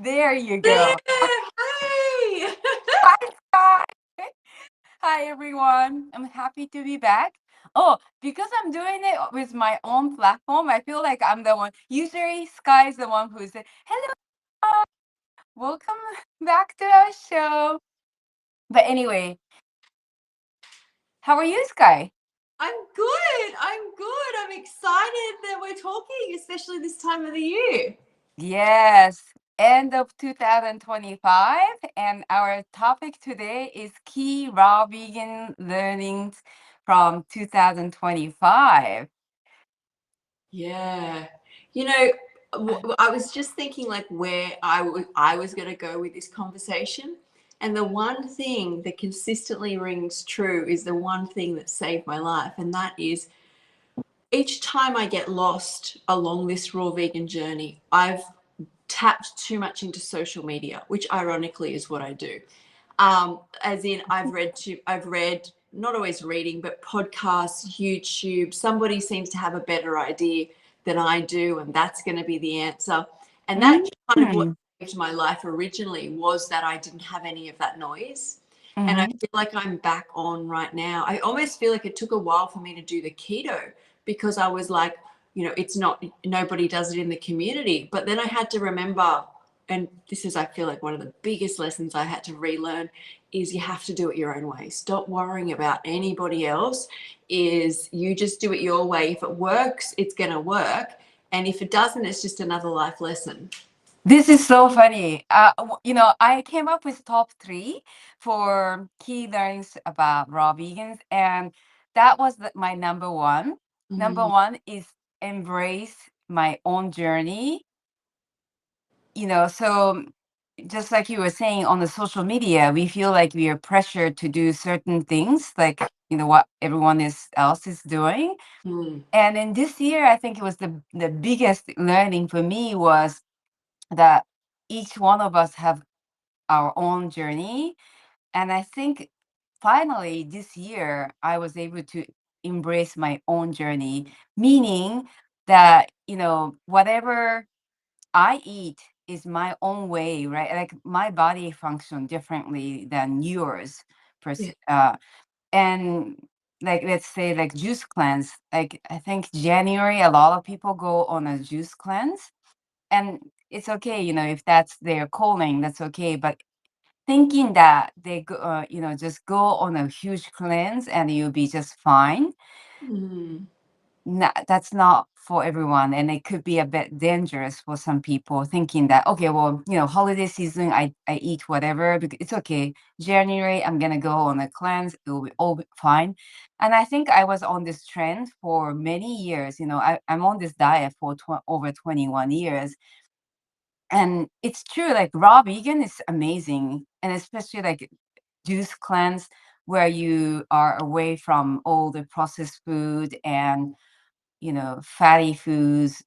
There you There! go. Hey! Hi, Skye. Hi, everyone. I'm happy to be back. Oh, because I'm doing it with my own platform, I feel like I'm the one. Usually, Skye is the one who says, "Hello, welcome back to our show." But anyway, how are you, Skye? I'm good. I'm good. I'm excited that we're talking, especially this time of the year. Yes, end of 2025, and our topic today is key raw vegan learnings from 2025. Yeah. You know, I was just thinking like where I was going to go with this conversation. And the one thing that consistently rings true is the one thing that saved my life. And that is each time I get lost along this raw vegan journey, I've tapped too much into social media, which ironically is what I do. As in, I've read, not always reading, but podcasts, YouTube. Somebody seems to have a better idea than I do, and that's going to be the answer. And that's kind of what Mm. saved my life originally, was that I didn't have any of that noise. And I Mhm. feel like I'm back on right now. I almost feel like it took a while for me to do the keto because I was like, it's not, nobody does it in the community. But then I had to remember, and this is, I feel like, one of the biggest lessons I had to relearn, is you have to do it your own way. Stop worrying about anybody else. Is you just do it your way. If it works, it's going to work. And if it doesn't, it's just another life lesson. This is so funny. I came up with top three for key learnings about raw vegans, and that was my number one. Number Mm, one is embrace my own journey. So just like you were saying on the social media, we feel like we are pressured to do certain things, like what else is doing. mm, And in this year, I think it was the biggest learning for me was that each one of us have our own journey. And I think finally this year, I was able to embrace my own journey, meaning that, whatever I eat is my own way, right? Like my body function differently than yours. yeah. And like, let's say like juice cleanse, like I think January, a lot of people go on a juice cleanse, and it's okay, if that's their calling, that's okay. But thinking that they go, just go on a huge cleanse and you'll be just fine, Mm, that's not for everyone, and it could be a bit dangerous for some people thinking that, okay, well, holiday season, I eat whatever because it's okay. January, I'm gonna go on a cleanse, it will be all fine. And I think I was on this trend for many years. I'm on this diet for over 21 years, and it's true, like raw vegan is amazing, and especially like juice cleanse, where you are away from all the processed food and fatty foods,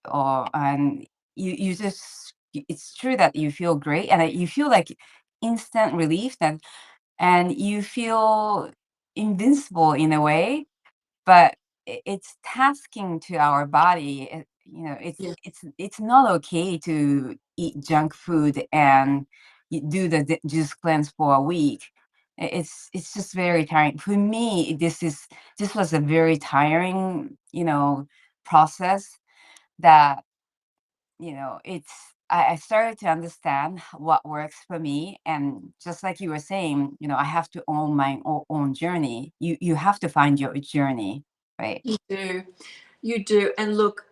and you just, it's true that you feel great, and you feel like instant relief, and you feel invincible in a way. But it's tasking to our body. yeah. It's not okay to eat junk food and do the juice cleanse for a week. It's just very tiring for me. This was a very tiring, process that, it's I started to understand what works for me. And just like you were saying, I have to own my own journey. You have to find your journey, right? You do. You do. And look,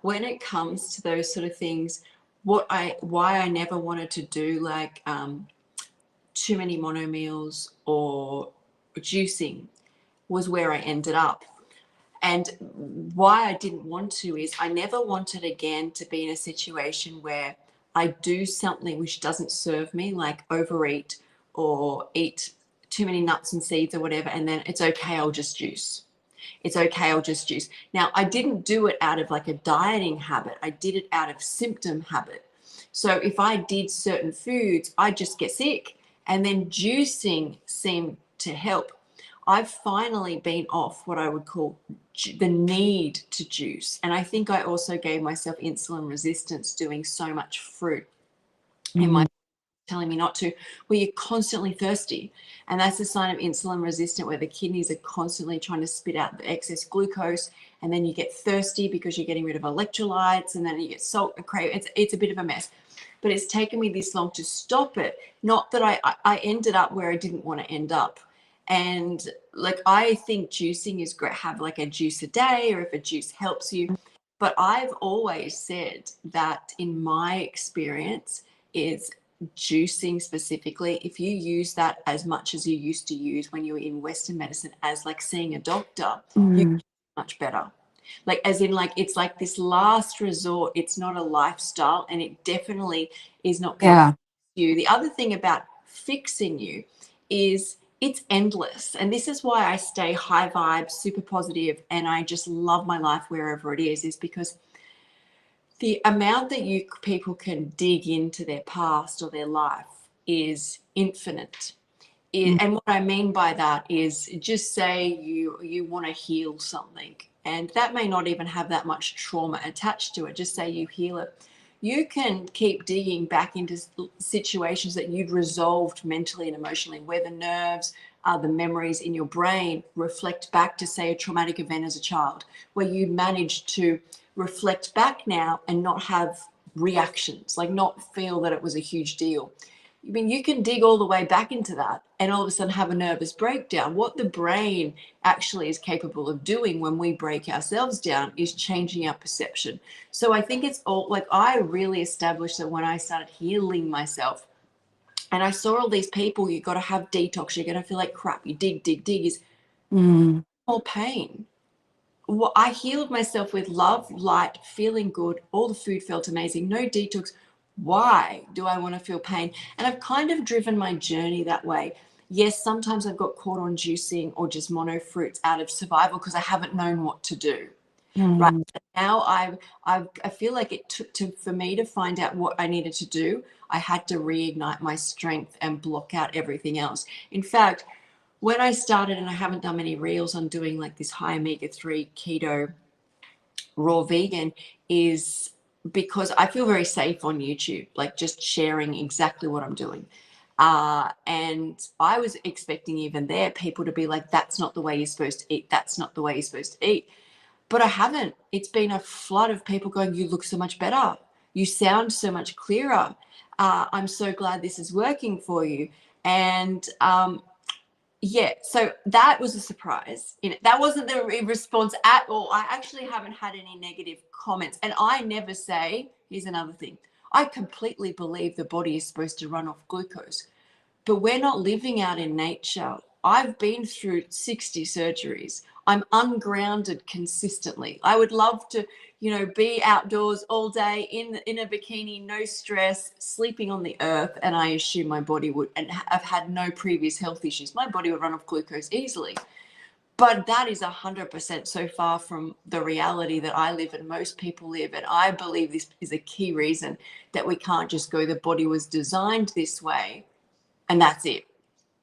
when it comes to those sort of things, why I never wanted to do like too many mono meals or juicing was where I ended up. And why I didn't want to is I never wanted again to be in a situation where I do something which doesn't serve me, like overeat or eat too many nuts and seeds or whatever, and then it's okay, I'll just juice. It's okay, I'll just juice. Now, I didn't do it out of like a dieting habit, I did it out of symptom habit. So if I did certain foods, I'd just get sick. And then juicing seemed to help. I've finally been off what I would call the need to juice. And I think I also gave myself insulin resistance doing so much fruit. and my Mm. telling me not to, where you're constantly thirsty. And that's a sign of insulin resistant, where the kidneys are constantly trying to spit out the excess glucose. And then you get thirsty because you're getting rid of electrolytes, and then you get salt and crave. It's a bit of a mess. But it's taken me this long to stop it. Not that I ended up where I didn't want to end up. And like, I think juicing is great. Have like a juice a day, or if a juice helps you. But I've always said that in my experience is juicing specifically, if you use that as much as you used to use when you were in Western medicine as like seeing a doctor, you're Mm. much better. Like, as in, like, it's like this last resort. It's not a lifestyle, and it definitely is not going to Yeah. fix you. The other thing about fixing you is it's endless. And this is why I stay high vibe, super positive, and I just love my life wherever it is because the amount that you people can dig into their past or their life is infinite. Mm. And what I mean by that is, just say you want to heal something, and that may not even have that much trauma attached to it. Just say you heal it. You can keep digging back into situations that you'd resolved mentally and emotionally, where the nerves, the memories in your brain reflect back to, say, a traumatic event as a child, where you managed to reflect back now and not have reactions, like not feel that it was a huge deal. I mean, you can dig all the way back into that and all of a sudden have a nervous breakdown. What the brain actually is capable of doing when we break ourselves down is changing our perception. So I think it's all like, I really established that when I started healing myself and I saw all these people, you got to have detox, you're going to feel like crap, you dig, dig, dig, is Mm. more pain. Well, I healed myself with love, light, feeling good. All the food felt amazing. No detox. Why do I want to feel pain? And I've kind of driven my journey that way. Yes, sometimes I've got caught on juicing or just mono fruits out of survival because I haven't known what to do. Right Mm. now, I feel like it took for me to find out what I needed to do. I had to reignite my strength and block out everything else. In fact, when I started, and I haven't done many reels on doing like this high omega-3 keto raw vegan, is because I feel very safe on YouTube, like just sharing exactly what I'm doing. And I was expecting even there people to be like, that's not the way you're supposed to eat. That's not the way you're supposed to eat. But I haven't. It's been a flood of people going, you look so much better. You sound so much clearer. I'm so glad this is working for you. And yeah, so that was a surprise. That wasn't the response at all. I actually haven't had any negative comments. And I never say, here's another thing, I completely believe the body is supposed to run off glucose, but we're not living out in nature. I've been through 60 surgeries. I'm ungrounded consistently. I would love to, be outdoors all day in a bikini, no stress, sleeping on the earth. And I assume my body would, and I've had no previous health issues. My body would run off glucose easily. But that is 100% so far from the reality that I live and most people live. And I believe this is a key reason that we can't just go, the body was designed this way and that's it,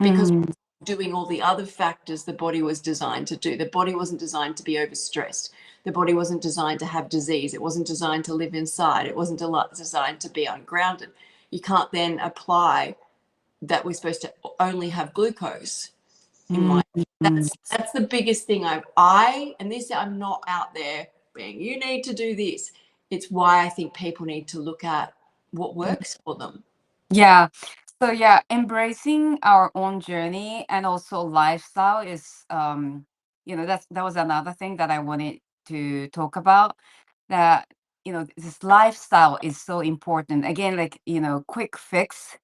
because Mm. doing all the other factors the body was designed to do. The body wasn't designed to be overstressed. The body wasn't designed to have disease. It wasn't designed to live inside. It wasn't designed to be ungrounded. You can't then apply that we're supposed to only have glucose in Mm. my. That's the biggest thing. And this, I'm not out there being, you need to do this. It's why I think people need to look at what works for them. Yeah. So yeah, embracing our own journey and also lifestyle is that was another thing that I wanted to talk about. That this lifestyle is so important. Again, like quick fix.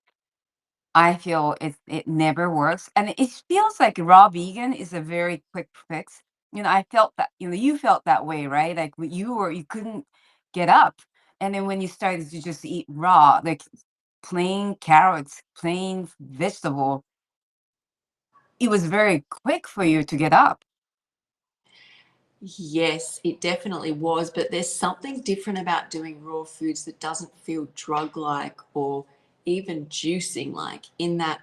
I feel it never works, and it feels like raw vegan is a very quick fix. I felt that. You felt that way, right? Like you couldn't get up, and then when you started to just eat raw, like plain carrots, plain vegetable, it was very quick for you to get up. Yes, it definitely was, but there's something different about doing raw foods that doesn't feel drug-like or even juicing like, in that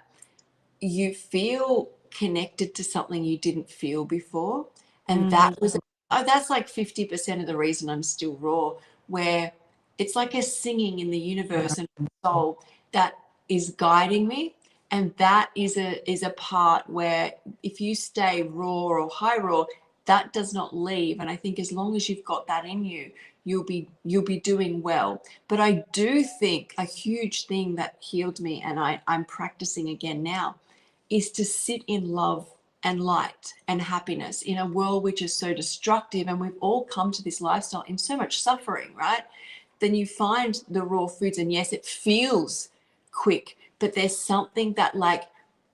you feel connected to something you didn't feel before. And Mm. that's like 50% of the reason I'm still raw, where it's like a singing in the universe and soul that is guiding me. And that is a part where if you stay raw or high raw, that does not leave. And I think as long as you've got that in you, you'll be doing well. But I do think a huge thing that healed me, and I'm practicing again now, is to sit in love and light and happiness in a world which is so destructive. And we've all come to this lifestyle in so much suffering, right? Then you find the raw foods, and yes, it feels quick, but there's something that like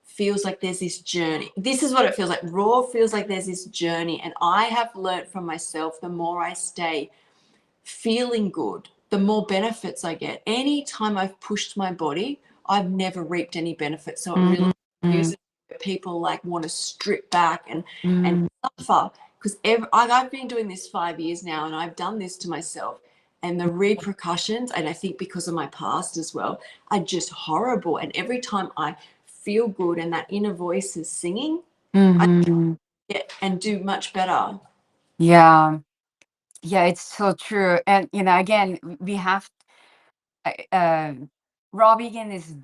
feels like there's this journey. This is what it feels like. Raw feels like there's this journey. And I have learned from myself, the more I stay feeling good, the more benefits I get. Anytime I've pushed my body, I've never reaped any benefits. So it really Mm, uses people like want to strip back and mm. suffer, because I've been doing this 5 years now, and I've done this to myself, and the repercussions, and I think because of my past as well, are just horrible. And every time I feel good and that inner voice is singing, I Mhm. get and do much better. Yeah. Yeah, it's so true. And again, we have raw vegan is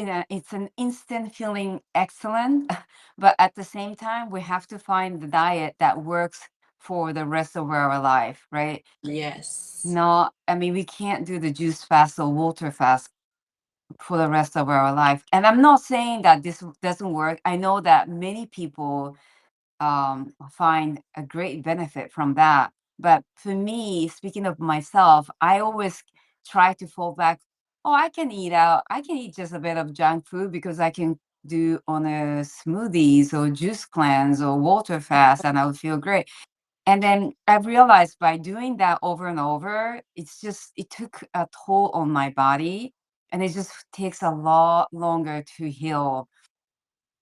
it's an instant feeling excellent, but at the same time, we have to find the diet that works for the rest of our life, right? Yes. No, I mean, we can't do the juice fast or water fast for the rest of our life. And I'm not saying that this doesn't work. I know that many people find a great benefit from that. But for me, speaking of myself, I always try to fall back. Oh, I can eat out. I can eat just a bit of junk food because I can do on a smoothies or juice cleanse or water fast, and I'll feel great. And then I realized by doing that over and over, it took a toll on my body, and it just takes a lot longer to heal.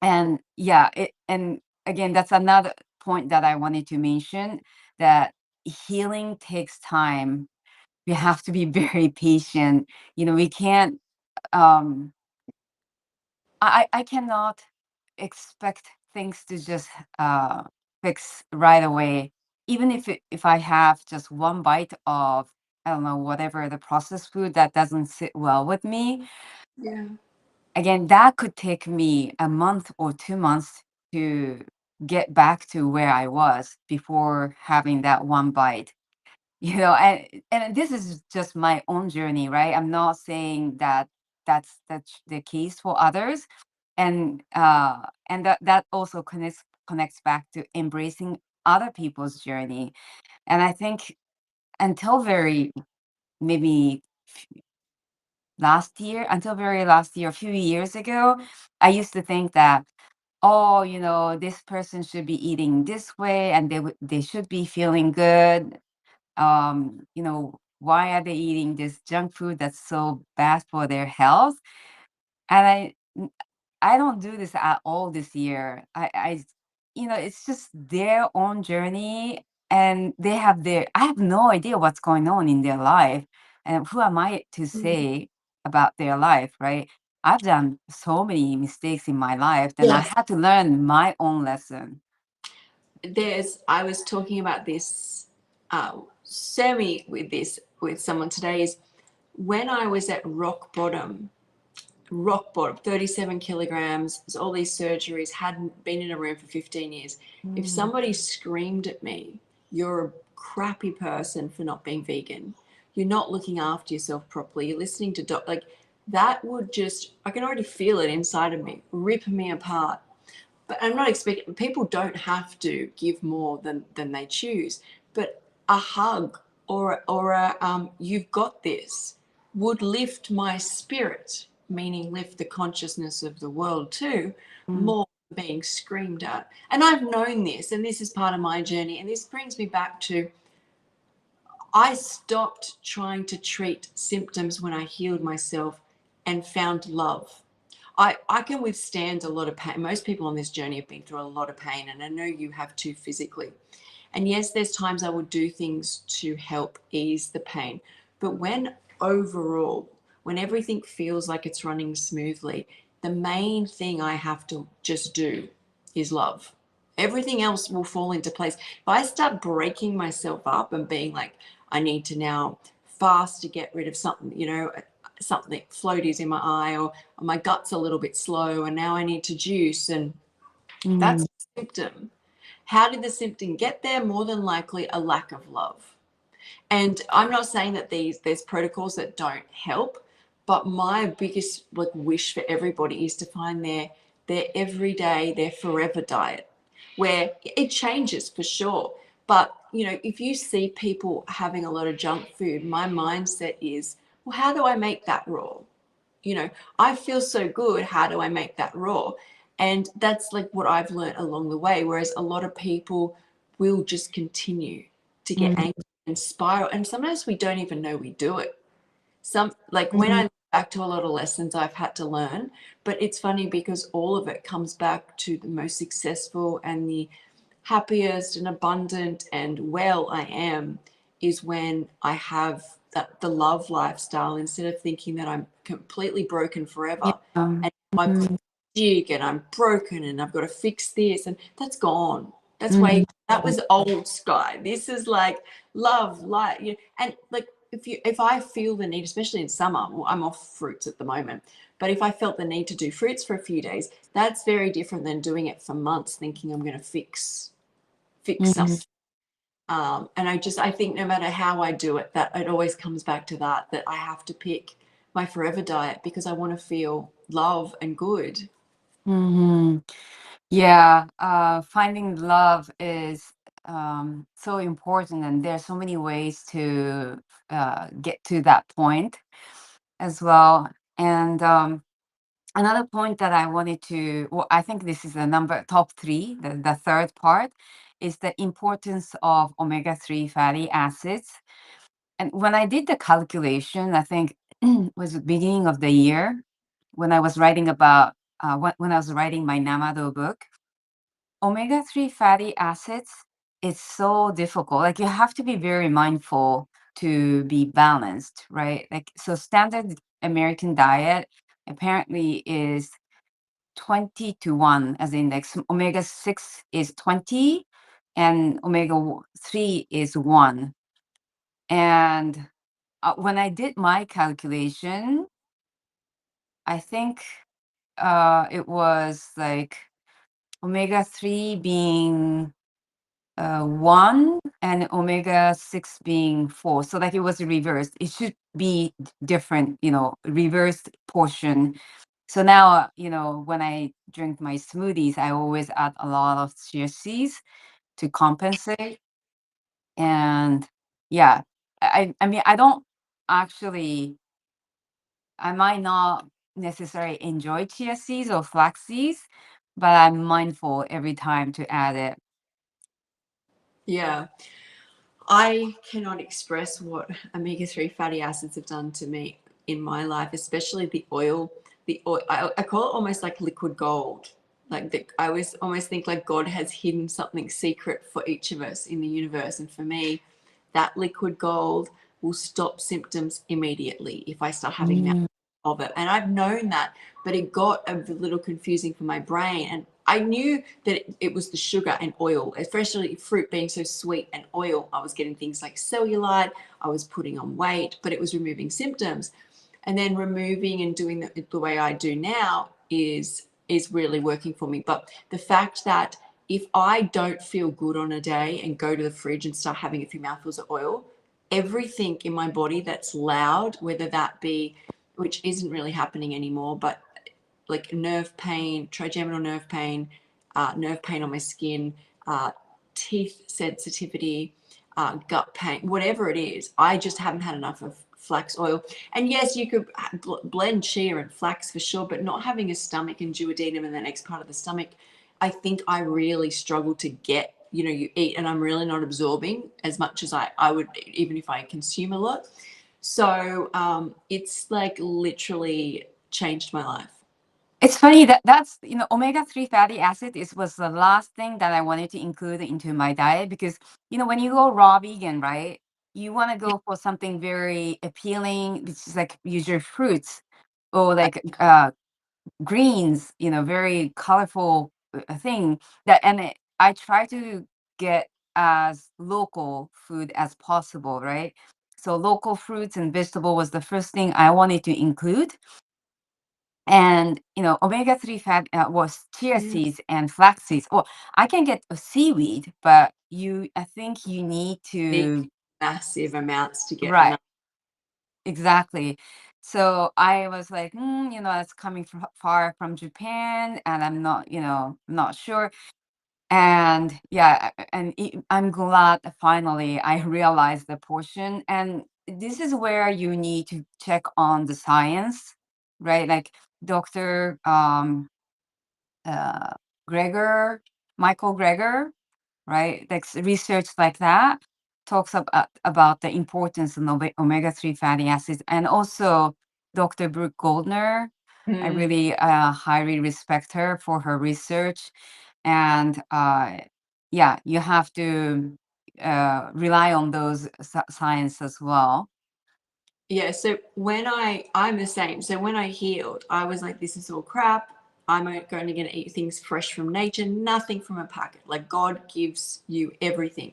And yeah, and again, that's another point that I wanted to mention, that healing takes time. We have to be very patient. We can't, um, I cannot expect things to just fix right away. Even if I have just one bite of, I don't know, whatever the processed food that doesn't sit well with me, Yeah. again, that could take me a month or 2 months to get back to where I was before having that one bite. And this is just my own journey, right? I'm not saying that that's the case for others. And that also connects back to embracing other people's journey. And I think until very maybe until very last year, a few years ago, I used to think that, oh, this person should be eating this way, and they should be feeling good. Why are they eating this junk food that's so bad for their health? And I don't do this at all this year. It's just their own journey, and I have no idea what's going on in their life, and who am I to Mm. say about their life, right? I've done so many mistakes in my life, then I Yes. had to learn my own lesson. I was talking about this semi with someone today, is when I was at rock bottom, 37 kilograms, all these surgeries, hadn't been in a room for 15 years. If Mm, somebody screamed at me, you're a crappy person for not being vegan, you're not looking after yourself properly, you're listening to like that would just, I can already feel it inside of me, rip me apart. But I'm not expecting, people don't have to give more than they choose, but a hug or a you've got this would lift my spirit, meaning lift the consciousness of the world too, mm, more than being screamed at. And I've known this, and this is part of my journey, and this brings me back to, I stopped trying to treat symptoms when I healed myself and found love. I can withstand a lot of pain. Most people on this journey have been through a lot of pain, and I know you have too physically. And yes, there's times I would do things to help ease the pain. But overall, when everything feels like it's running smoothly, the main thing I have to just do is love. Everything else will fall into place. If I start breaking myself up and being like, I need to now fast to get rid of something, something floaties in my eye, or my gut's a little bit slow and now I need to juice. And that's Mm, a symptom. How did the symptom get there? More than likely a lack of love. And I'm not saying that there's protocols that don't help, but my biggest like wish for everybody is to find their everyday, their forever diet, where it changes for sure. But if you see people having a lot of junk food, my mindset is, well, how do I make that raw? you know I feel so good, how do I make that raw? And that's like what I've learned along the way, whereas a lot of people will just continue to get mm, angry and spiral, and sometimes we don't even know we do it. Some, like, when I mm, look back to a lot of lessons I've had to learn, but it's funny because all of it comes back to the most successful and the happiest and abundant and well I am is when I have the love lifestyle, instead of thinking that I'm completely broken yeah. forever and my Mm, jig and I'm broken and I've got to fix this, and that's gone. That's way, mm, that was old Skye. This is like love, light, and like if I feel the need, especially in summer, well, I'm off fruits at the moment, but if I felt the need to do fruits for a few days, that's very different than doing it for months thinking I'm going to fix mm, something. And I think no matter how I do it, that it always comes back to that I have to pick my forever diet because I want to feel love and good. mhm. Yeah, finding love is so important, and there's so many ways to get to that point as well. And another point that I wanted to, well, I think this is the number top three, the third part, is the importance of omega-3 fatty acids. And when I did the calculation, I think was the beginning of the year when I was writing about when I was writing my Namado book. Omega-3 fatty acids is so difficult. Like you have to be very mindful to be balanced, right? Like so standard American diet apparently is 20 to 1 as index. Omega 6 is 20 and omega 3 is 1. And when I did my calculation, I think it was like omega 3 being 1 and omega 6 being 4. So like it was reversed. It should be different, reversed portion. So now, when I drink my smoothies, I always add a lot of chia seeds to compensate. And yeah, I mean, I don't actually, I might not necessarily enjoy chia seeds or flax seeds, but I'm mindful every time to add it. Yeah, I cannot express what omega-3 fatty acids have done to me in my life, especially the oil. The oil, I call it almost like liquid gold. Like I always almost think like God has hidden something secret for each of us in the universe. And for me, that liquid gold will stop symptoms immediately if I start having Mm, of it. And I've known that, but it got a little confusing for my brain. And I knew that it was the sugar and oil, especially fruit being so sweet and oil. I was getting things like cellulite, I was putting on weight, but it was removing symptoms. And then removing and doing the way I do now is really working for me. But the fact that if I don't feel good on a day and go to the fridge and start having a few mouthfuls of oil, everything in my body that's loud, whether that be, which isn't really happening anymore, but like nerve pain, trigeminal nerve pain on my skin, uh, teeth sensitivity, gut pain, whatever it is, I just haven't had enough of flax oil. And yes, you could blend chia and flax for sure, but not having a stomach and duodenum in the next part of the stomach, I think I really struggle to get. You eat and I'm really not absorbing as much as I would, even if I consume a lot. So it's like literally changed my life. It's funny that that's, omega-3 fatty acid is was the last thing that I wanted to include into my diet because, when you go raw vegan, right? You want to go for something very appealing, which is like usually fruits or like greens, very colorful thing that, and I try to get as local food as possible, right? So local fruits and vegetable was the first thing I wanted to include. And omega-3 fat was chia Mm. seeds and flax seeds. Well, I can get a seaweed, but I think you need Big, to. massive amounts to get Right, enough. exactly. So I was like, it's coming from far from Japan, and I'm not, not sure. And yeah, I'm glad that finally I realized the portion. And this is where you need to check on the science, right? Like Dr. Uh, Gregor, Michael Gregor, right? Like research like that talks about the importance of omega-3 fatty acids. And also Dr. Brooke Goldner. I Mm. really highly respect her for her research. And yeah, you have to rely on those science as well. Yeah, so I'm the same. So when I healed, I was like, this is all crap. I'm going to gonna eat things fresh from nature, nothing from a packet. Like God gives you everything.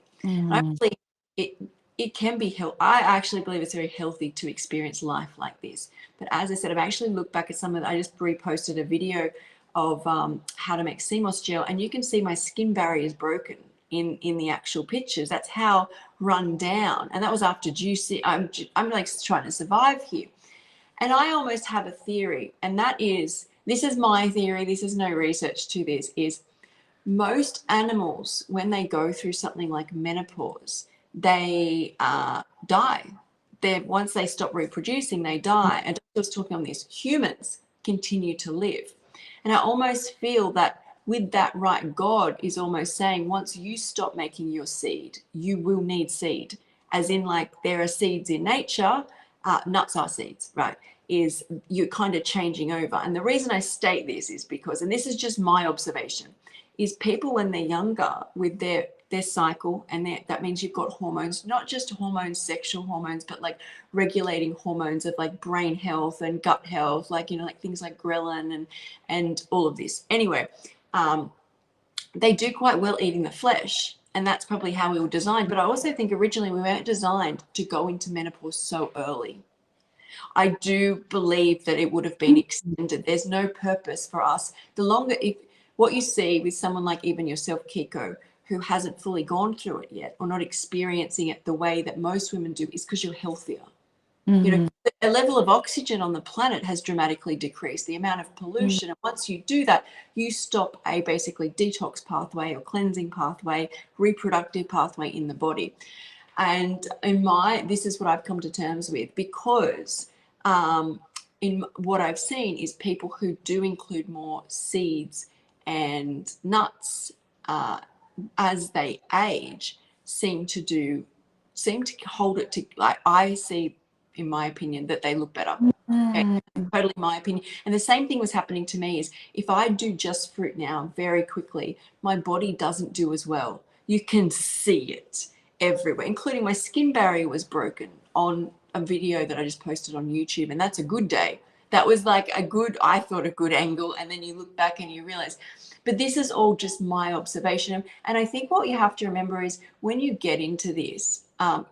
And I Mm, believe it it can be health. I actually believe it's very healthy to experience life like this. But as I said, I've actually looked back at some of I just reposted a video of how to make CMOS gel, and you can see my skin barrier is broken in the actual pictures. That's how run down, and that was after juicy. I'm like trying to survive here, and I almost have a theory, and that is this is my theory. This is no research to this. Is most animals when they go through something like menopause, they die. They once they stop reproducing, they die. And I was talking on this. Humans continue to live, and I almost feel that with that right, God is almost saying once you stop making your seed, you will need seed. As in, like there are seeds in nature, nuts are seeds, right? Is you're kind of changing over. And the reason I state this is because, and this is just my observation, is people when they're younger with their cycle, and that means you've got hormones, not just hormones, sexual hormones, but like regulating hormones of like brain health and gut health, like like things like ghrelin and all of this. Anyway, um, they do quite well eating the flesh, and that's probably how we were designed. But I also think originally we weren't designed to go into menopause so early. I do believe that it would have been extended. There's no purpose for us. The longer, if what you see with someone like even yourself, Kiko, who hasn't fully gone through it yet or not experiencing it the way that most women do, is because you're healthier. mhm, The level of oxygen on the planet has dramatically decreased, the amount of mm, pollution. And once you do that, you stop a basically detox pathway or cleansing pathway, reproductive pathway in the body. And this is what I've come to terms with, because in what I've seen is people who do include more seeds and nuts uh, as they age seem to hold it to, like I see in my opinion that they look better. Okay, mm, totally my opinion. And the same thing was happening to me is if I do just fruit now very quickly, my body doesn't do as well. You can see it everywhere, including my skin barrier was broken on a video that I just posted on YouTube. And that's a good day. That was like I thought a good angle. And then you look back and you realize, but this is all just my observation. And I think what you have to remember is when you get into this,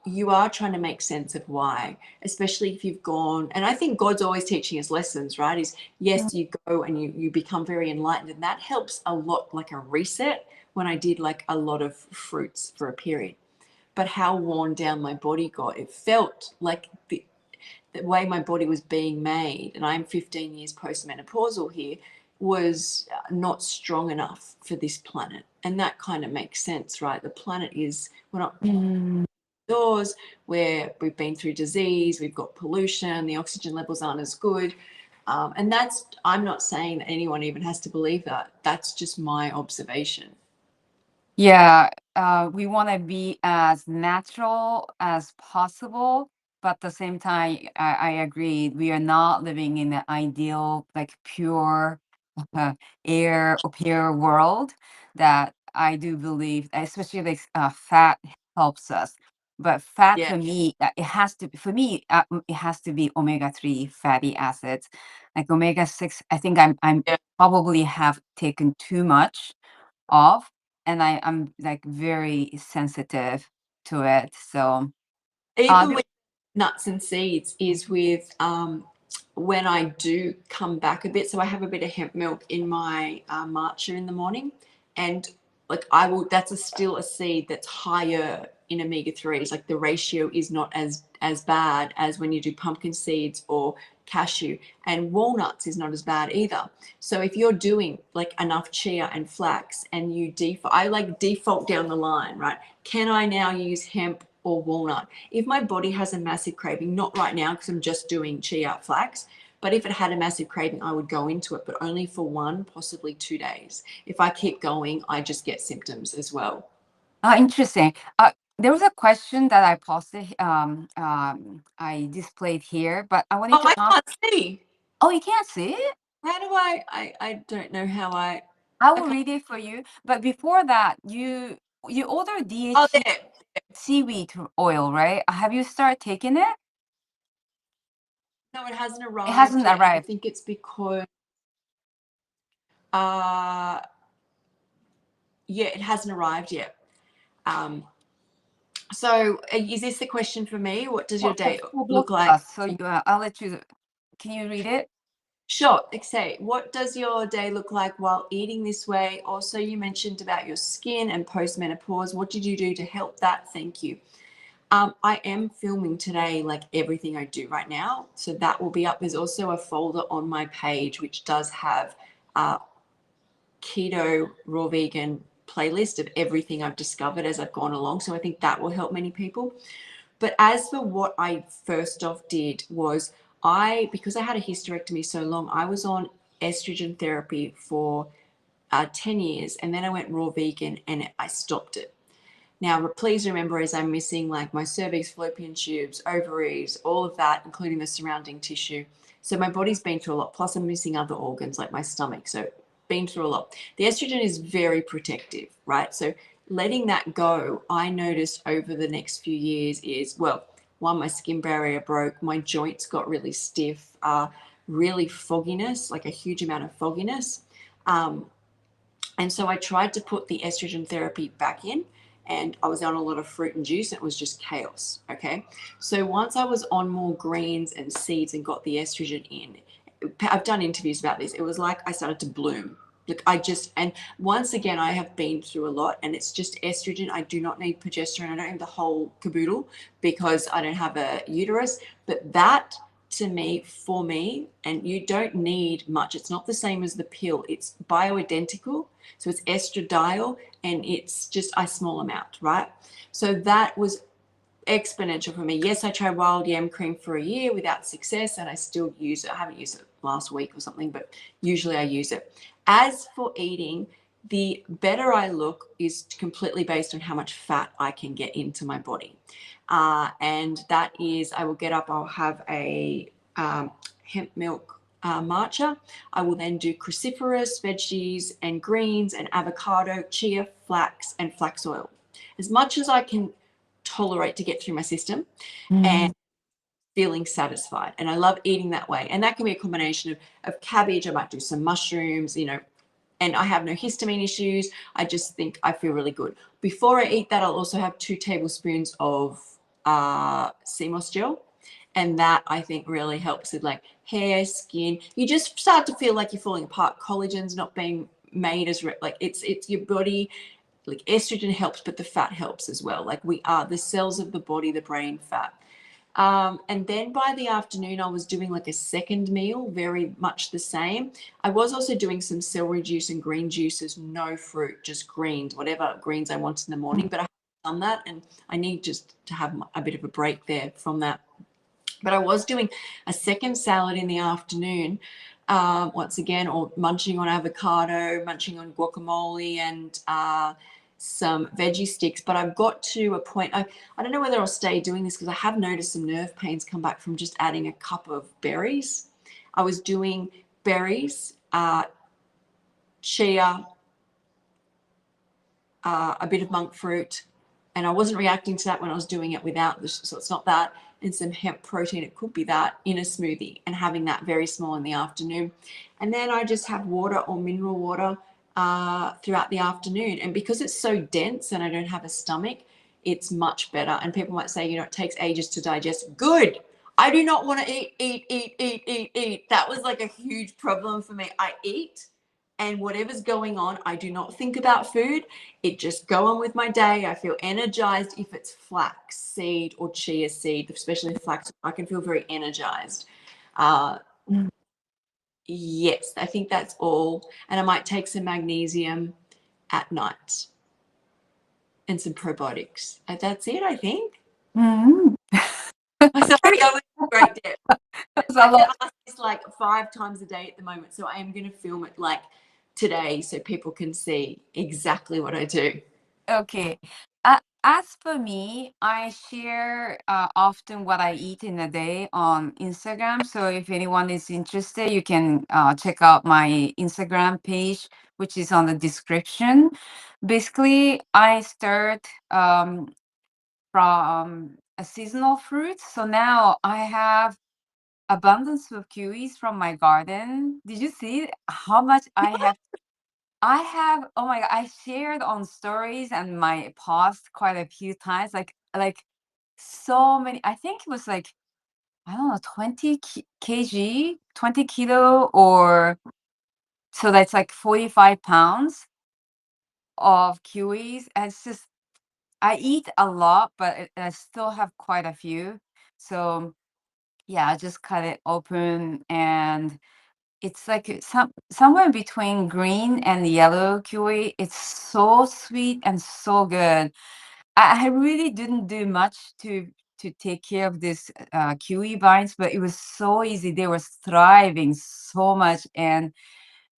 you are trying to make sense of why, especially if you've gone. And I think God's always teaching us lessons, right? Is yes, you go and you become very enlightened, and that helps a lot, like a reset. When I did like a lot of fruits for a period, but how worn down my body got, it felt like the way my body was being made, and I'm 15 years postmenopausal here, was not strong enough for this planet. And that kind of makes sense, right? The planet is, we're not mm. doors where we've been through disease, we've got pollution, the oxygen levels aren't as good. And that's, I'm not saying that anyone even has to believe that. That's just my observation. Yeah, we want to be as natural as possible, but at the same time, I agree. We are not living in the ideal, like pure uh, air or pure world that I do believe, especially like fat helps us. But fat Yeah. for me, it has to for me, it has to be omega-3 fatty acids, like omega-6. I think I'm Yeah. probably have taken too much off, and I'm like very sensitive to it. So Even the with nuts and seeds is with when I do come back a bit. So I have a bit of hemp milk in my matcha in the morning, and like I will. That's still a seed that's higher in omega threes. Like the ratio is not as bad as when you do pumpkin seeds or cashew, and walnuts is not as bad either. So if you're doing like enough chia and flax, and you default, I like default down the line, right? Can I now use hemp or walnut? If my body has a massive craving, not right now because I'm just doing chia flax, but if it had a massive craving, I would go into it, but only for 1, possibly 2 days. If I keep going, I just get symptoms as well. Interesting. There was a question that I posted, I displayed here, but I wanted Oh, to I ask. can't see. Oh, you can't see it? How do I don't know how I I will can't. read it for you. But before that, you ordered Oh, DHA there. seaweed oil, right? Have you started taking it? No, it hasn't It arrived hasn't yet. And I arrived. think it's because, uh, yeah, it hasn't arrived yet. Um, so is this the question for me? What does your day For both look of like? us. So I'll let you. Can you read it? Sure. Okay. What does your day look like while eating this way? Also, you mentioned about your skin and postmenopause. What did you do to help that? Thank you. I am filming today, like everything I do right now. So that will be up. There's also a folder on my page which does have a keto, raw vegan playlist of everything I've discovered as I've gone along. So I think that will help many people. But as for what I first off did was because I had a hysterectomy so long, I was on estrogen therapy for 10 years, and then I went raw vegan and I stopped it. Now, please remember, as I'm missing like my cervix, fallopian tubes, ovaries, all of that, including the surrounding tissue. So my body's been through a lot. Plus, I'm missing other organs like my stomach. So, been through a lot. The estrogen is very protective, right? So, letting that go, I noticed over the next few years is, well, one, my skin barrier broke, my joints got really stiff, really fogginess, like a huge amount of fogginess. Um, and so I tried to put the estrogen therapy back in, and I was on a lot of fruit and juice. And it was just chaos. Okay. So once I was on more greens and seeds and got the estrogen in, I've done interviews about this. It was like I started to bloom. Look, and once again, I have been through a lot, and it's just estrogen. I do not need progesterone. I don't need the whole caboodle because I don't have a uterus. But that, to me, for me, and you don't need much. It's not the same as the pill. It's bioidentical. So it's estradiol, and it's just a small amount, right? So that was exponential for me. Yes, I tried wild yam cream for a year without success, and I still use it. I haven't used it last week or something, but usually I use it. As for eating, the better I look is completely based on how much fat I can get into my body. And that is, I will get up, I'll have a hemp milk matcha. I will then do cruciferous veggies and greens and avocado, chia, flax, and flax oil. As much as I can tolerate to get through my system and Mm. feeling satisfied. And I love eating that way. And that can be a combination of cabbage. I might do some mushrooms, and I have no histamine issues. I just think I feel really good. Before I eat that, I'll also have 2 tablespoons of CMOS gel. And that I think really helps with like hair, skin. You just start to feel like you're falling apart. Collagen's not being made as like it's your body. Like estrogen helps, but the fat helps as well. Like we are the cells of the body, the brain, fat. And then by the afternoon, I was doing like a second meal, very much the same. I was also doing some celery juice and green juices, no fruit, just greens, whatever greens I wanted in the morning. But I haven't done that, and I need just to have a bit of a break there from that. But I was doing a second salad in the afternoon, once again, or munching on avocado, munching on guacamole, and some veggie sticks. But I've got to a point, I don't know whether I'll stay doing this because I have noticed some nerve pains come back from just adding a cup of berries. I was doing berries, chia, a bit of monk fruit, and I wasn't reacting to that when I was doing it without this. So it's not that, and some hemp protein. It could be that in a smoothie, and having that very small in the afternoon. And then I just have water or mineral water throughout the afternoon. And because it's so dense and I don't have a stomach, it's much better. And people might say, it takes ages to digest. Good. I do not want to eat. That was like a huge problem for me. I eat, and whatever's going on, I do not think about food. It just go on with my day. I feel energized. If it's flax seed or chia seed, especially flax, I can feel very energized. Uh, Mm. yes, I think that's all. And I might take some magnesium at night and some probiotics. And that's it, I think. Mm. I'm sorry, I was in great depth. But That's I a get lot. asked this like 5 times a day at the moment. So I am going to film it like today so people can see exactly what I do. Okay. As for me, I share often what I eat in a day on Instagram. So if anyone is interested, you can check out my Instagram page, which is on the description. Basically, I start from a seasonal fruit. So now I have abundance of kiwis from my garden. Did you see how much I have? I have, oh my God, I shared on stories and my post quite a few times, like so many. I think it was like, I don't know, 20 kg, 20 kilo, or so that's like 45 pounds of kiwis. And it's just, I eat a lot, but I still have quite a few. So yeah, I just cut it open, and it's like somewhere between green and yellow kiwi. It's so sweet and so good. I really didn't do much to take care of this kiwi vines, but it was so easy. They were thriving so much, and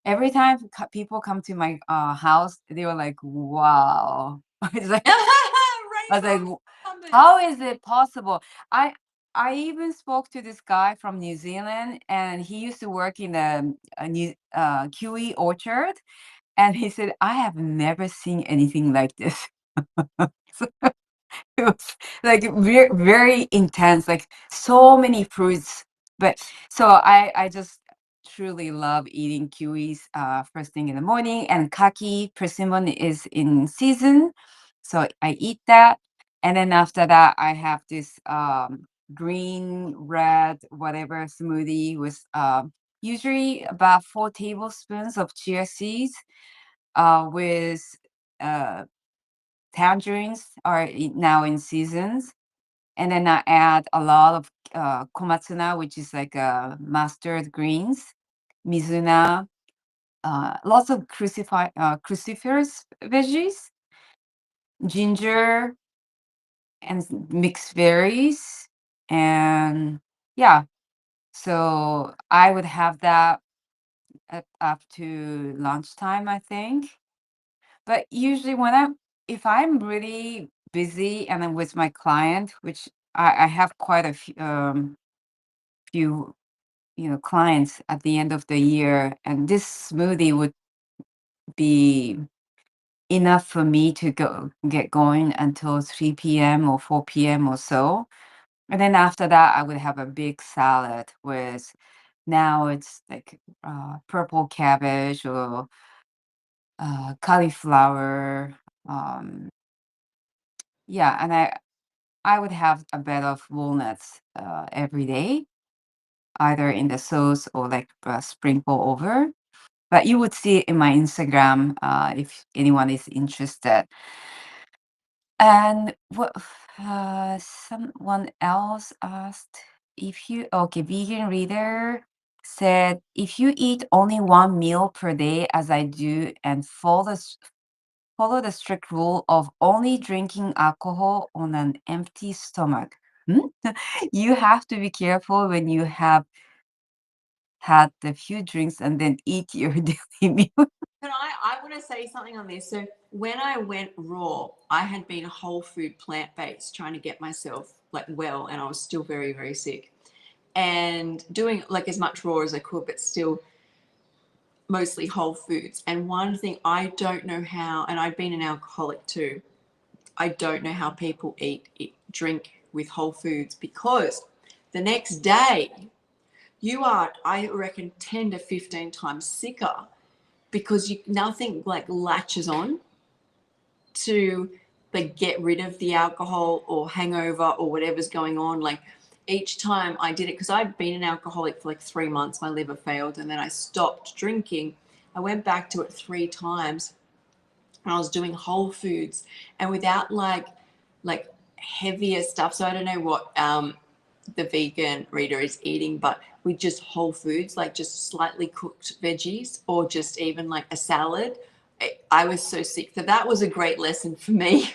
every time people come to my house, they were like, "Wow!" It's like, I was like, Rainbow how cucumbers. is it possible? I I even spoke to this guy from New Zealand, and he used to work in a new kiwi orchard, and he said, I have never seen anything like this. So it was like very, very intense, like so many fruits. But so I just truly love eating kiwis first thing in the morning, and kaki persimmon is in season, so I eat that. And then after that, I have this green, red, whatever smoothie with usually about 4 tablespoons of chia seeds with uh, tangerines are now in seasons. And then I add a lot of komatsuna, which is like mustard greens, mizuna, lots of cruciferous veggies, ginger, and mixed berries. And yeah, so I would have that up to lunchtime, I think. But usually if I'm really busy and I'm with my client, which I have quite a few, clients at the end of the year, and this smoothie would be enough for me to get going until 3 p.m. or 4 p.m. or so. And then after that, I would have a big salad with, now it's like purple cabbage or cauliflower. Um, yeah, and I would have a bed of walnuts every day, either in the sauce or like sprinkle over. But you would see it in my Instagram if anyone is interested. And what someone else asked, if you, okay, vegan reader said, if you eat only one meal per day, as I do, and follow the strict rule of only drinking alcohol on an empty stomach. Hmm? You have to be careful when you have had a few drinks and then eat your daily meal. Can I want to say something on this. So when I went raw, I had been whole food plant-based trying to get myself like well, and I was still very, very sick. And doing like as much raw as I could, but still mostly whole foods. And one thing I don't know how, and I've been an alcoholic too, I don't know how people drink with whole foods, because the next day you are, I reckon, 10 to 15 times sicker, because nothing like latches on to like get rid of the alcohol or hangover or whatever's going on. Like each time I did it, because I'd been an alcoholic for like 3 months, my liver failed, and then I stopped drinking. I went back to it 3 times, and I was doing whole foods and without like heavier stuff. So I don't know what the vegan reader is eating, but with just whole foods, like just slightly cooked veggies or just even like a salad. I was so sick. So that was a great lesson for me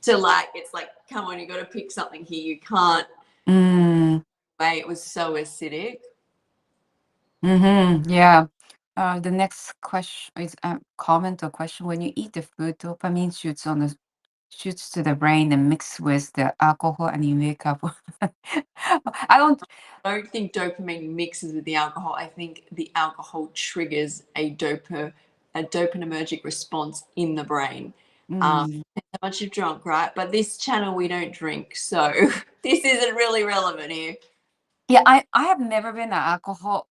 to like, it's like, come on, you got to pick something here. You can't Mm. wait. It was so acidic. Mm-hmm. Yeah. The next question is a comment or question. When you eat the food, dopamine shoots to the brain and mix with the alcohol, and you wake up. I don't. I don't think dopamine mixes with the alcohol. I think the alcohol triggers a dopaminergic response in the brain. Mm. How much you've drunk, right? But this channel we don't drink, so this isn't really relevant here. Yeah, I have never been an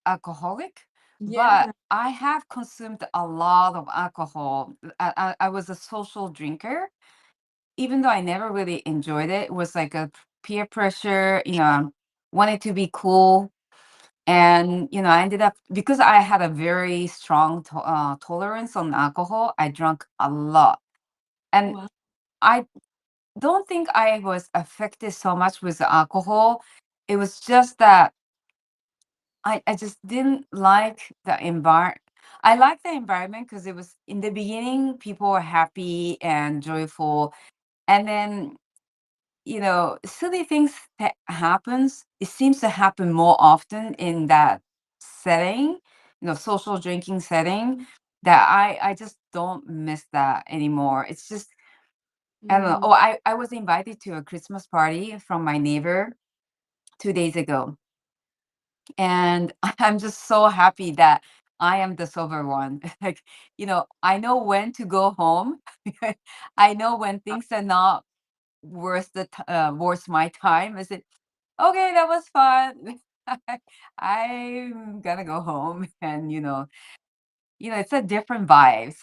alcoholic, but Yeah. I have consumed a lot of alcohol. I was a social drinker, even though I never really enjoyed it. It was like a peer pressure, wanted to be cool. And, I ended up, because I had a very strong tolerance on alcohol, I drank a lot. And Well, I don't think I was affected so much with the alcohol. It was just that I just didn't like the environment. I liked the environment because it was in the beginning, people were happy and joyful. And then, silly things that happens. It seems to happen more often in that setting, social drinking setting, that I just don't miss that anymore. It's just, I don't know. mm, Oh, I was invited to a Christmas party from my neighbor 2 days ago. And I'm just so happy that I am the sober one. Like, I know when to go home. I know when things are not worth my time. I said, okay, that was fun. I'm gonna go home, and it's a different vibes.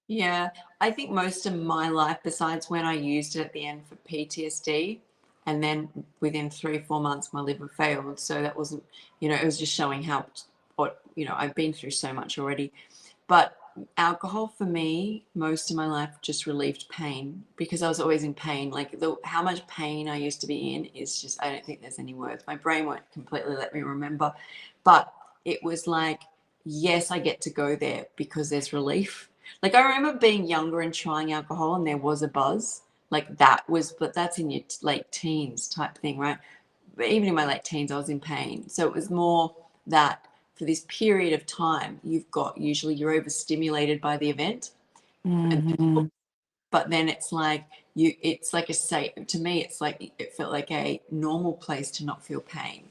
yeah. I think most of my life, besides when I used it at the end for PTSD, and then within 3, 4 months, my liver failed. So that wasn't, it was just showing I've been through so much already. But alcohol for me, most of my life just relieved pain because I was always in pain. Like how much pain I used to be in is just, I don't think there's any words. My brain won't completely let me remember. But it was like, yes, I get to go there because there's relief. Like I remember being younger and trying alcohol and there was a buzz. Like but that's in your late teens type thing, right? But even in my late teens, I was in pain. So it was more that for this period of time, usually you're overstimulated by the event. Hmm. But then it's like a safe, to me, it's like, it felt like a normal place to not feel pain.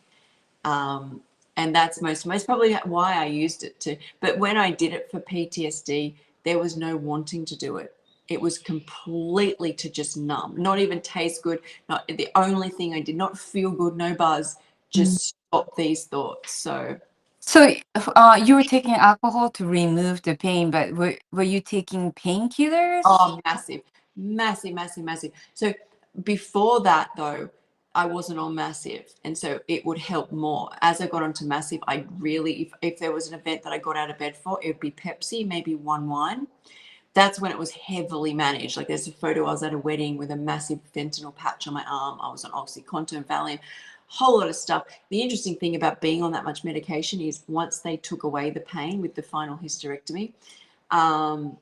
Um, and that's most probably why I used it to. But when I did it for PTSD, there was no wanting to do it. It was completely to just numb, not even taste good. Not the only thing I did not feel good, no buzz, just stop these thoughts. So, So, you were taking alcohol to remove the pain, but were you taking painkillers? oh, massive, massive, massive, massive. So before that, though, I wasn't on massive, and so it would help more. As I got onto massive, I really, if there was an event that I got out of bed for, it would be Pepsi, maybe one wine. That's when it was heavily managed. Like there's a photo, I was at a wedding with a massive fentanyl patch on my arm. I was on Oxycontin, Valium, whole lot of stuff. The interesting thing about being on that much medication is once they took away the pain with the final hysterectomy, um,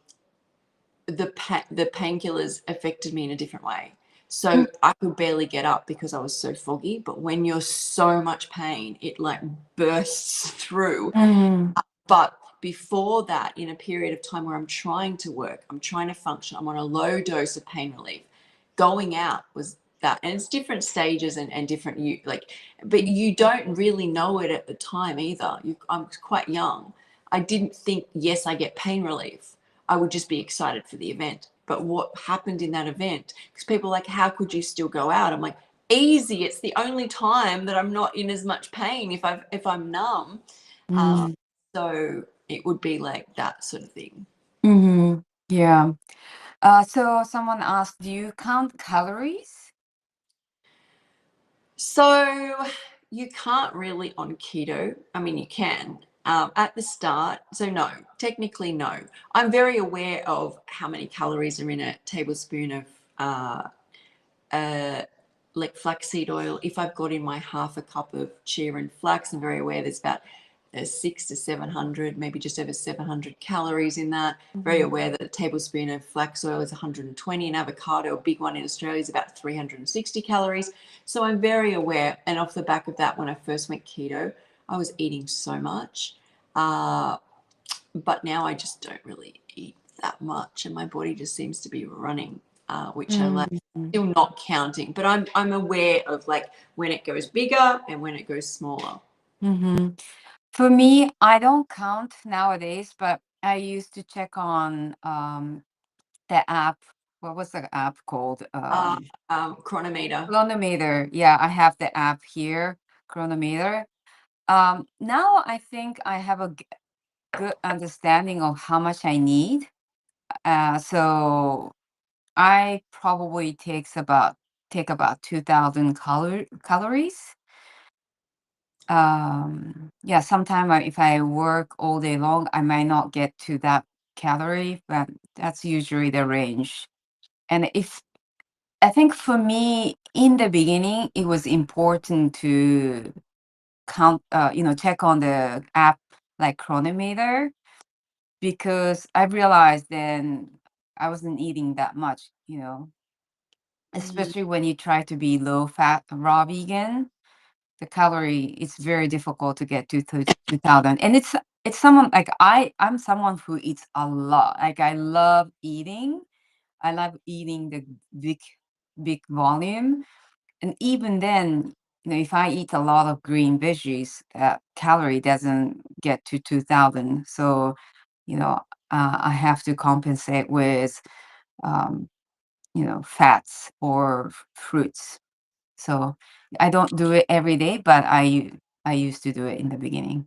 the painkillers affected me in a different way. So I could barely get up because I was so foggy. But when you're so much pain, it like bursts through. Mm-hmm. But before that, in a period of time where I'm trying to work, I'm trying to function, I'm on a low dose of pain relief. Going out was that, and it's different stages and different but you don't really know it at the time either. I'm quite young. I didn't think, yes, I get pain relief. I would just be excited for the event. But what happened in that event? Because people are like, how could you still go out? I'm like, easy. It's the only time that I'm not in as much pain if I'm numb. Um, so it would be like that sort of thing. Mm-hmm. Yeah. So someone asked, do you count calories? So you can't really on keto. I mean, you can at the start. So no, technically no. I'm very aware of how many calories are in a tablespoon of uh, uh, like flaxseed oil. If I've got in my half a cup of chia and flax, I'm very aware there's about 600 to 700, maybe just over 700 calories in that. Very Mhm. aware that a tablespoon of flax oil is 120, and avocado, a big one in Australia, is about 360 calories. So I'm very aware. And off the back of that, when I first went keto, I was eating so much. But now I just don't really eat that much, and my body just seems to be running, which I like. Mhm. Still not counting, but I'm aware of like when it goes bigger and when it goes smaller. Mhm. For me, I don't count nowadays, but I used to check on the app. What was the app called? Uh, Chronometer. Chronometer. Yeah, I have the app here, Chronometer. Now I think I have a good understanding of how much I need. So I probably take about 2,000 calories. Yeah, sometime if I work all day long, I might not get to that calorie, but that's usually the range. And if I think for me in the beginning, it was important to check on the app like Chronometer, because I realized then I wasn't eating that much, Mm. especially when you try to be low fat raw vegan. The calorie, it's very difficult to get to 2,000. And it's someone like I'm someone who eats a lot. Like I love eating the big big volume. And even then, if I eat a lot of green veggies, calorie doesn't get to 2,000. So you know I have to compensate with um, fats or fruits. So I don't do it every day, but I used to do it in the beginning.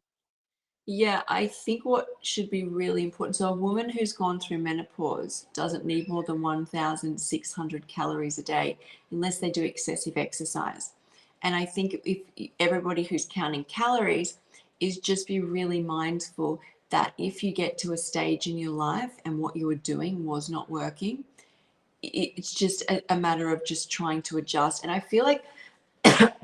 Yeah, I think what should be really important. So, a woman who's gone through menopause doesn't need more than 1,600 calories a day unless they do excessive exercise. And I think if everybody who's counting calories is just be really mindful that if you get to a stage in your life and what you were doing was not working, it's just a matter of just trying to adjust. And I feel like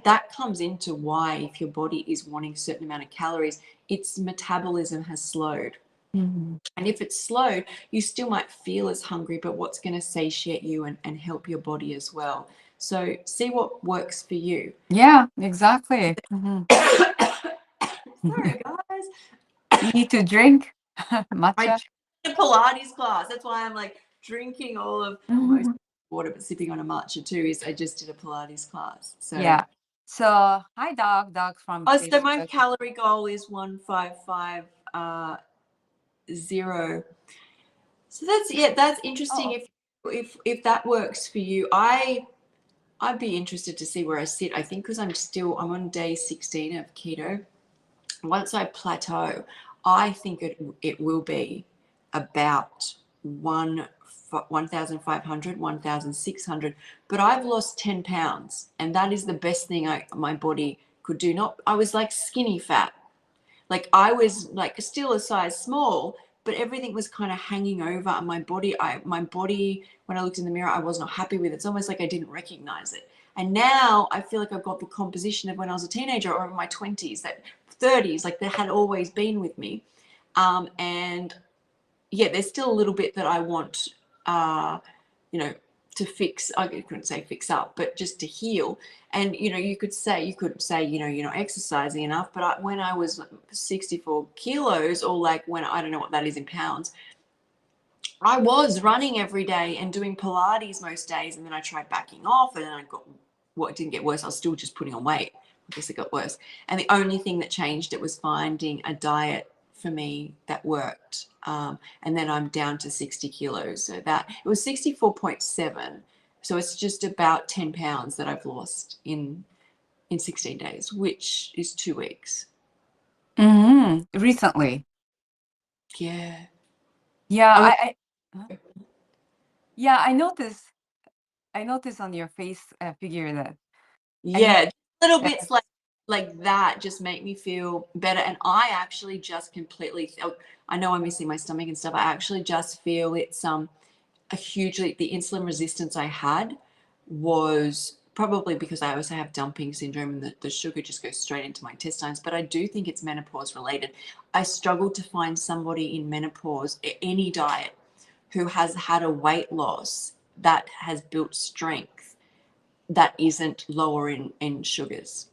that comes into why if your body is wanting a certain amount of calories, its metabolism has slowed. Mhm. And if it's slowed, you still might feel as hungry, but what's going to satiate you and help your body as well. So see what works for you. Yeah, exactly. Mhm. Sorry, guys. You need to drink I matcha. just did a Pilates class. That's why I'm like drinking all of most Mhm. water, but sipping on a matcha too. Is I just did a Pilates class. So, Yeah. So hi, Doug from oh, so my Facebook. calorie goal is 155 zero. So that's, yeah, that's interesting. Oh. If that works for you, I'd be interested to see where I sit. I think because I'm on day 16 of keto. Once I plateau, I think it will be about 1,500, 1,600. But I've lost 10 pounds, and that is the best thing my body could do. Not I was like skinny fat, like I was like still a size small, but everything was kind of hanging over, and my body when I looked in the mirror, I was not happy with. It's almost like I didn't recognize it. And now I feel like I've got the composition of when I was a teenager or in my 20s, that 30s, like that had always been with me. And yeah, there's still a little bit that I want, uh, you know, to fix. I couldn't say fix up, but just to heal. And you could say, you're not exercising enough. But when I was 64 kilos, or like when I don't know what that is in pounds, I was running every day and doing Pilates most days, and then I tried backing off, and then I got what it didn't get worse. I was still just putting on weight. I guess it got worse. And the only thing that changed it was finding a diet for me that worked. And then I'm down to 60 kilos. So that it was 64.7. So it's just about 10 pounds that I've lost in 16 days, which is 2 weeks. Recently. Yeah. Yeah, I mean, huh? Yeah, I noticed on your face figure that and you Yeah, little yeah. bits like that just make me feel better, and I actually just completely I know I'm missing my stomach and stuff. I actually just feel it's a hugely the insulin resistance I had was probably because I also have dumping syndrome and the sugar just goes straight into my intestines, but I do think it's menopause related. I struggled to find somebody in menopause, any diet, who has had a weight loss that has built strength that isn't lower in sugars.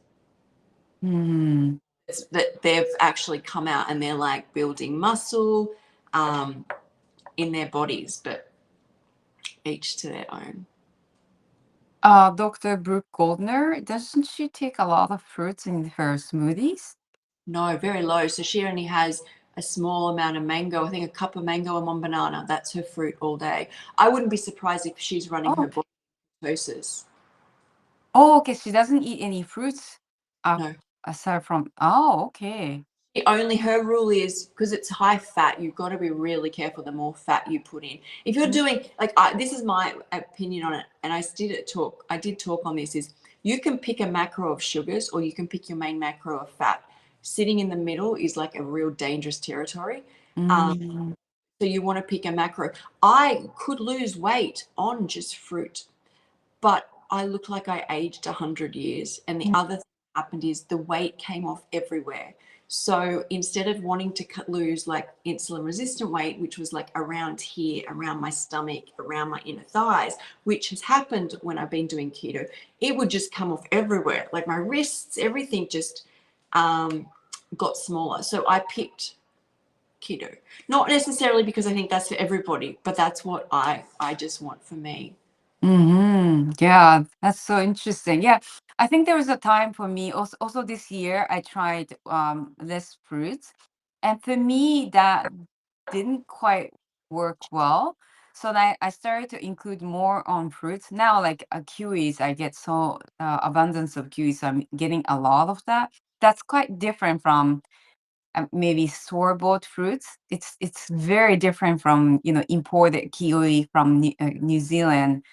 Mhm. It's that they've actually come out and they're like building muscle um, in their bodies, but each to their own. Dr. Brooke Goldner, doesn't she take a lot of fruits in her smoothies? No, very low. So she only has a small amount of mango. I think a cup of mango and one banana. That's her fruit all day. I wouldn't be surprised if she's running her Oh, body ketosis. oh, okay. She doesn't eat any fruits No. aside from. Oh, okay. Only her rule is because it's high fat, you've got to be really careful the more fat you put in. If you're Mm, doing like this is my opinion on it, and I did talk on this is you can pick a macro of sugars or you can pick your main macro of fat. Sitting in the middle is like a real dangerous territory. Um, mm, so you want to pick a macro. I could lose weight on just fruit, but I look like I aged 100 years. And the mm, other thing that happened is the weight came off everywhere. So instead of wanting to lose like insulin resistant weight, which was like around here, around my stomach, around my inner thighs, which has happened when I've been doing keto, it would just come off everywhere. Like my wrists, everything just um, got smaller. So I picked keto, not necessarily because I think that's for everybody, but that's what I just want for me. Yeah, that's so interesting. Yeah, I think there was a time for me also this year I tried less fruits. And for me that didn't quite work well. So I started to include more on fruits. Now like kiwis, I get so abundance of kiwis, so I'm getting a lot of that. That's quite different from maybe store-bought fruits. It's very different from, imported kiwi from New Zealand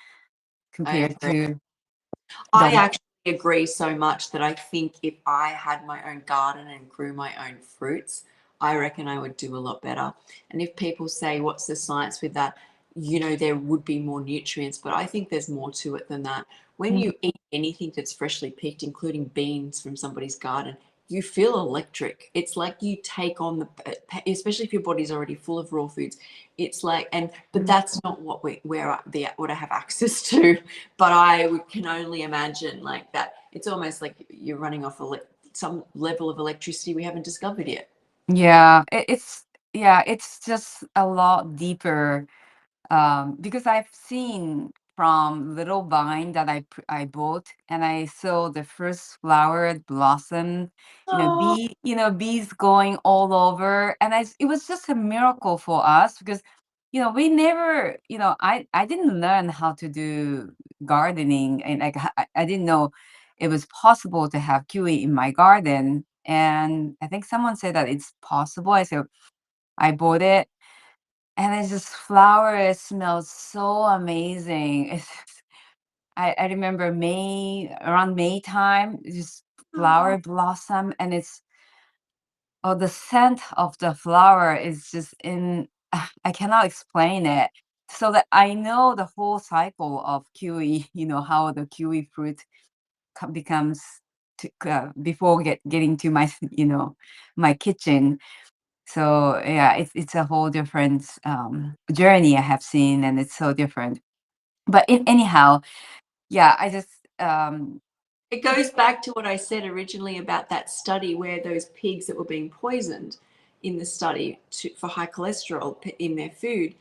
I compared agree. to I the. actually agree so much that I think if I had my own garden and grew my own fruits, I reckon I would do a lot better. And if people say, what's the science with that? There would be more nutrients, but I think there's more to it than that. When Mm, you eat anything that's freshly picked, including beans from somebody's garden, you feel electric. It's like you take on especially if your body's already full of raw foods. It's like, but mm. that's not what I have access to. But can only imagine like that. It's almost like you're running off some level of electricity we haven't discovered yet. Yeah, it's just a lot deeper. Because I've seen from little vine that I bought, and I saw the first flowered blossom, Oh, bees going all over, and it was just a miracle for us because, we never, I didn't learn how to do gardening, and like I didn't know it was possible to have kiwi in my garden, and I think someone said that it's possible. I bought it and it's just flower, it smells so amazing. I remember around May time, it's just oh, flower blossom, and the scent of the flower is just I cannot explain it. So that I know the whole cycle of kiwi, how the kiwi fruit becomes before getting to my, my kitchen. So yeah, it's a whole different journey I have seen, and it's so different. But anyhow, yeah, I just it goes back to what I said originally about that study where those pigs that were being poisoned in the study for high cholesterol in their food,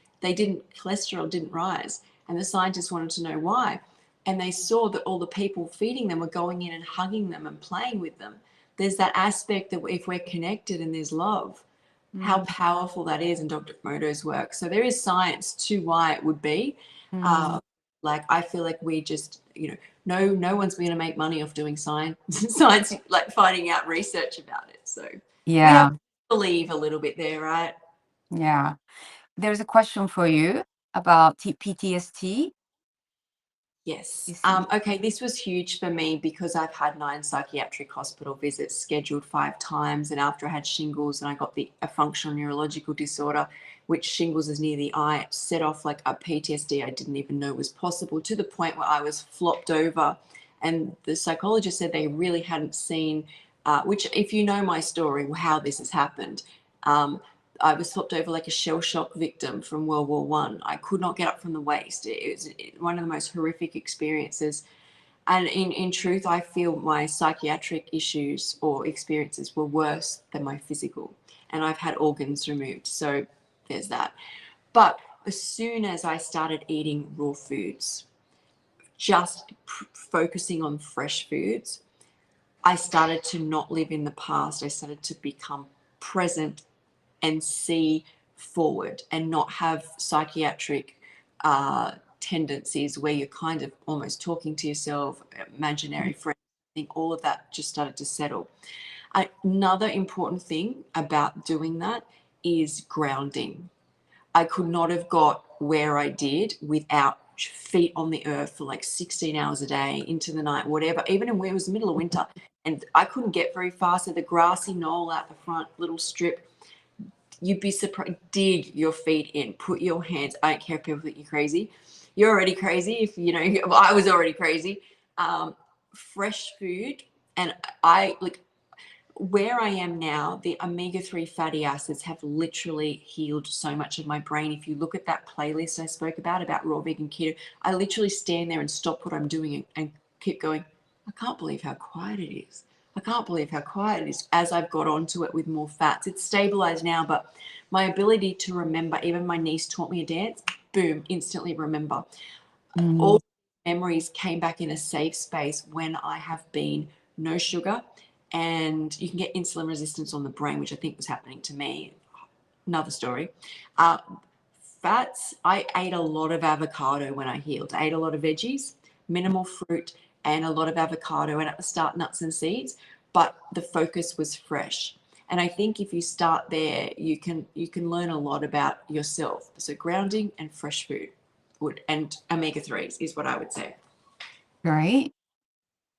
cholesterol didn't rise, and the scientists wanted to know why, and they saw that all the people feeding them were going in and hugging them and playing with them. There's that aspect that if we're connected and there's love, how mm, powerful that is in Dr. Moto's work. So there is science to why it would be. mm, Uh, like I feel like we just, no one's going to make money off doing science, science like finding out research about it. So we have yeah, to believe a little bit there, right? yeah. There's a question for you. about PTSD. Yes. Is it- Okay, this was huge for me because I've had 9 psychiatric hospital visits scheduled 5 times. And after I had shingles and I got a functional neurological disorder, which shingles is near the eye, it set off like a PTSD I didn't even know was possible, to the point where I was flopped over. And the psychologist said they really hadn't seen, which, if you know my story, how this has happened, um, I was swapped over like a shell shock victim from World War One. I could not get up from the waist. It was one of the most horrific experiences. And in truth, I feel my psychiatric issues or experiences were worse than my physical. And I've had organs removed. So there's that. But as soon as I started eating raw foods, just focusing on fresh foods, I started to not live in the past. I started to become present and see forward and not have psychiatric tendencies where you're kind of almost talking to yourself, imaginary friends. I think all of that just started to settle. Another important thing about doing that is grounding. I could not have got where I did without feet on the earth for like 16 hours a day into the night, whatever, even when it was the middle of winter. And I couldn't get very far. So the grassy knoll out the front, little strip, you'd be surprised. Dig your feet in, put your hands. I don't care if people think you're crazy. You're already crazy. If you know, I was already crazy. Fresh food, and I like where I am now. The omega-3 fatty acids have literally healed so much of my brain. If you look at that playlist I spoke about raw vegan keto, I literally stand there and stop what I'm doing and keep going. I can't believe how quiet it is. I can't believe how quiet it is as I've got onto it with more fats. It's stabilized now, but my ability to remember, even my niece taught me a dance, boom, instantly remember. Mm. All memories came back in a safe space when I have been no sugar, and you can get insulin resistance on the brain, which I think was happening to me. Another story. Uh, Fats, I ate a lot of avocado when I healed. I ate a lot of veggies, minimal fruit, and a lot of avocado, and at the start, nuts and seeds, but the focus was fresh. And I think if you start there, you can learn a lot about yourself. So grounding and fresh food would, and omega-3s is what I would say. Great.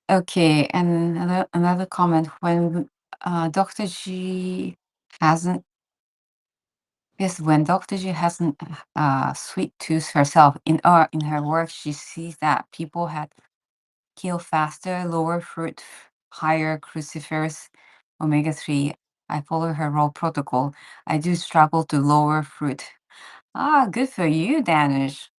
Okay, and another comment when Dr. G hasn't, yes, when Dr. G hasn't sweet tooth herself in her work, she sees that people had heal faster, lower fruit, higher cruciferous omega-3. I follow her raw protocol. I do struggle to lower fruit. Ah, good for you, Danish.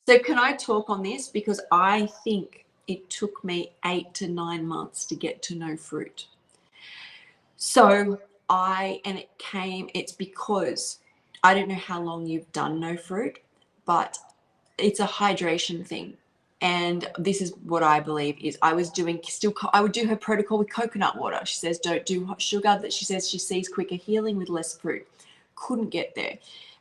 So can I talk on this? Because I think it took me 8 to 9 months to get to no fruit. So it's because I don't know how long you've done no fruit, but it's a hydration thing. And this is what I believe is I was doing still, I would do her protocol with coconut water. She says, don't do hot sugar. That she says she sees quicker healing with less fruit. Couldn't get there.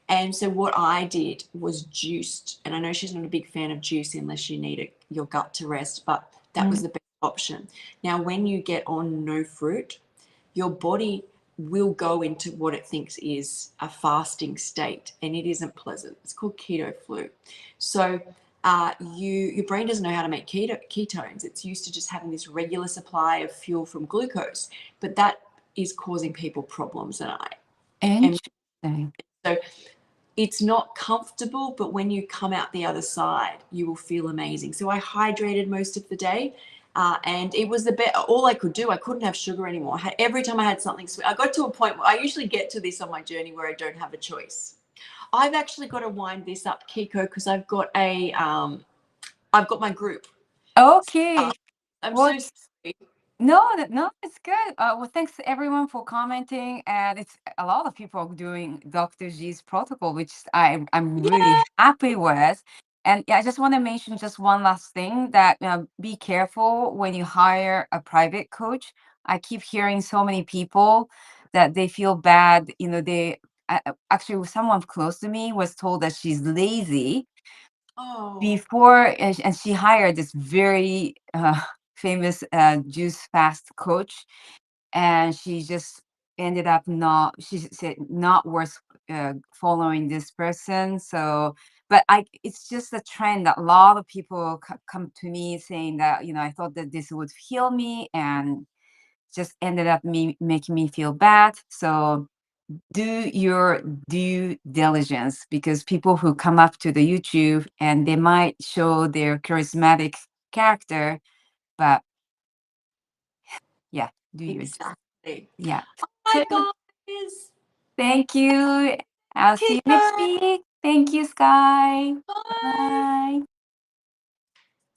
And so what I did was juiced. And I know she's not a big fan of juice unless you need your gut to rest, but that Mm. was the best option. Now, when you get on no fruit, your body will go into what it thinks is a fasting state, and it isn't pleasant. It's called keto flu. So your brain doesn't know how to make ketones. It's used to just having this regular supply of fuel from glucose, but that is causing people problems. And Interesting. so it's not comfortable, but when you come out the other side, you will feel amazing. So I hydrated most of the day. And it was the best. All I could do. I couldn't have sugar anymore. Every time I had something sweet, I got to a point where I usually get to this on my journey where I don't have a choice. I've actually got to wind this up, Kiko, because I've got my group. Uh, Okay. I'm Well, so sorry. no, it's good. Well, thanks to everyone for commenting, and it's a lot of people doing Dr. G's protocol, which I'm really Yeah. happy with. And yeah, I just want to mention just one last thing that be careful when you hire a private coach. I keep hearing so many people that they feel bad. They actually someone close to me was told that she's lazy Oh. before, and she hired this very famous juice fast coach, and she just ended up not, she said, not worth following this person. So but it's just a trend that a lot of people come to me saying that, I thought that this would heal me, and just ended up making me feel bad. So do your due diligence, because people who come up to the YouTube and they might show their charismatic character, but yeah, do your Exactly. yeah. Hi, So guys. thank you. I'll see you next Kiko. week. Thank you, Skye. Bye. Bye.